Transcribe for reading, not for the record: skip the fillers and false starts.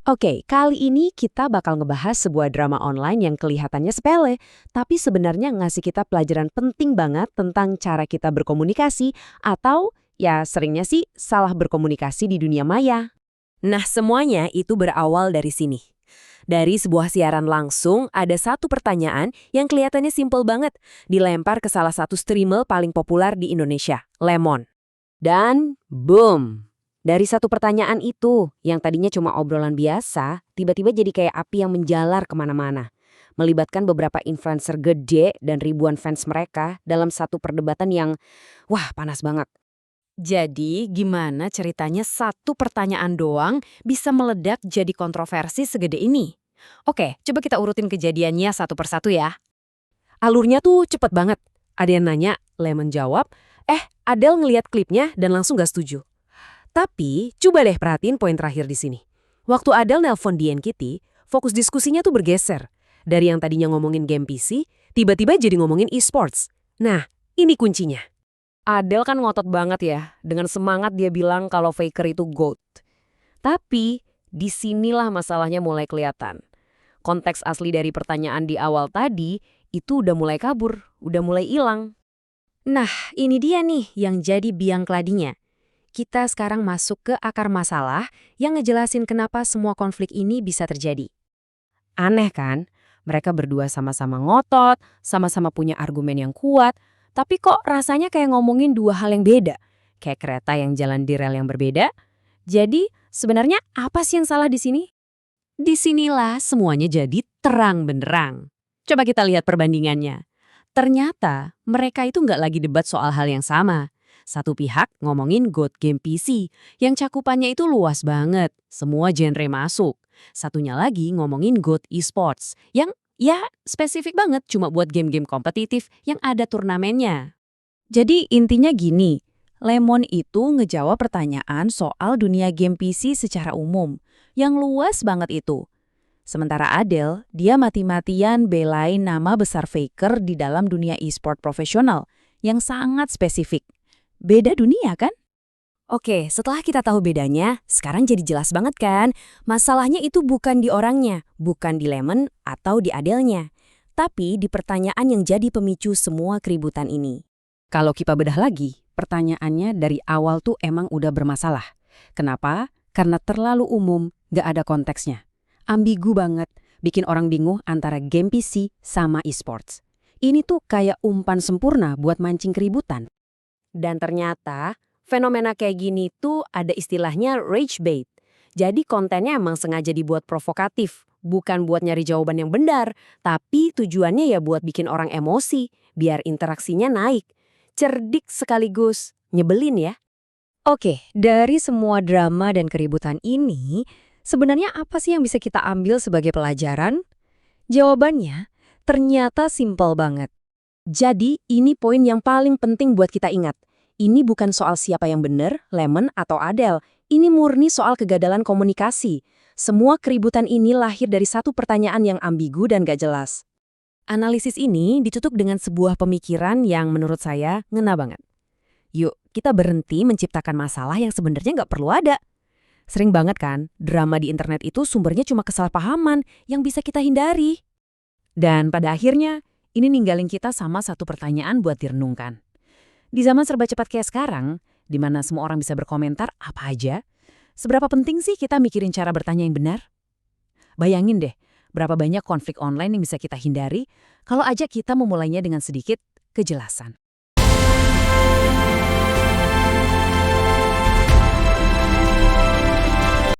Oke, kali ini kita bakal ngebahas sebuah drama online yang kelihatannya sepele, tapi sebenarnya ngasih kita pelajaran penting banget tentang cara kita berkomunikasi atau ya seringnya sih salah berkomunikasi di dunia maya. Nah, semuanya itu berawal dari sini. Dari sebuah siaran langsung, ada satu pertanyaan yang kelihatannya simpel banget, dilempar ke salah satu streamer paling populer di Indonesia, Lemon. Dan boom! Dari satu pertanyaan itu, yang tadinya cuma obrolan biasa, tiba-tiba jadi kayak api yang menjalar kemana-mana. Melibatkan beberapa influencer gede dan ribuan fans mereka dalam satu perdebatan yang, wah panas banget. Jadi, gimana ceritanya satu pertanyaan doang bisa meledak jadi kontroversi segede ini? Oke, coba kita urutin kejadiannya satu persatu ya. Alurnya tuh cepet banget. Ada yang nanya, Lemon jawab, Adele ngeliat klipnya dan langsung gak setuju. Tapi, coba deh perhatiin poin terakhir di sini. Waktu Adele nelpon Dian Kitty, fokus diskusinya tuh bergeser. Dari yang tadinya ngomongin game PC, tiba-tiba jadi ngomongin e-sports. Nah, ini kuncinya. Adele kan ngotot banget ya, dengan semangat dia bilang kalau Faker itu GOAT. Tapi, disinilah masalahnya mulai kelihatan. Konteks asli dari pertanyaan di awal tadi, itu udah mulai kabur, udah mulai hilang. Nah, ini dia nih yang jadi biang keladinya. Kita sekarang masuk ke akar masalah yang ngejelasin kenapa semua konflik ini bisa terjadi. Aneh kan? Mereka berdua sama-sama ngotot, sama-sama punya argumen yang kuat, tapi kok rasanya kayak ngomongin dua hal yang beda. Kayak kereta yang jalan di rel yang berbeda. Jadi, sebenarnya apa sih yang salah di sini? Disinilah semuanya jadi terang benderang. Coba kita lihat perbandingannya. Ternyata mereka itu nggak lagi debat soal hal yang sama. Satu pihak ngomongin GOAT game PC, yang cakupannya itu luas banget, semua genre masuk. Satunya lagi ngomongin GOAT esports, yang ya spesifik banget cuma buat game-game kompetitif yang ada turnamennya. Jadi intinya gini, Lemon itu ngejawab pertanyaan soal dunia game PC secara umum, yang luas banget itu. Sementara Adele, dia mati-matian belain nama besar Faker di dalam dunia e-sport profesional, yang sangat spesifik. Beda dunia kan? Oke, setelah kita tahu bedanya, sekarang jadi jelas banget kan? Masalahnya itu bukan di orangnya, bukan di Lemon atau di Adele-nya, tapi di pertanyaan yang jadi pemicu semua keributan ini. Kalau kita bedah lagi, pertanyaannya dari awal tuh emang udah bermasalah. Kenapa? Karena terlalu umum, gak ada konteksnya. Ambigu banget, bikin orang bingung antara game PC sama e-sports. Ini tuh kayak umpan sempurna buat mancing keributan. Dan ternyata, fenomena kayak gini tuh ada istilahnya rage bait. Jadi kontennya emang sengaja dibuat provokatif, bukan buat nyari jawaban yang benar, tapi tujuannya ya buat bikin orang emosi, biar interaksinya naik. Cerdik sekaligus nyebelin ya. Oke, dari semua drama dan keributan ini, sebenarnya apa sih yang bisa kita ambil sebagai pelajaran? Jawabannya ternyata simpel banget. Jadi, ini poin yang paling penting buat kita ingat. Ini bukan soal siapa yang benar, Lemon atau Adele. Ini murni soal kegagalan komunikasi. Semua keributan ini lahir dari satu pertanyaan yang ambigu dan gak jelas. Analisis ini ditutup dengan sebuah pemikiran yang menurut saya ngena banget. Yuk, kita berhenti menciptakan masalah yang sebenarnya gak perlu ada. Sering banget kan, drama di internet itu sumbernya cuma kesalahpahaman yang bisa kita hindari. Dan pada akhirnya, ini ninggalin kita sama satu pertanyaan buat direnungkan. Di zaman serba cepat kayak sekarang, di mana semua orang bisa berkomentar apa aja, seberapa penting sih kita mikirin cara bertanya yang benar? Bayangin deh, berapa banyak konflik online yang bisa kita hindari kalau aja kita memulainya dengan sedikit kejelasan.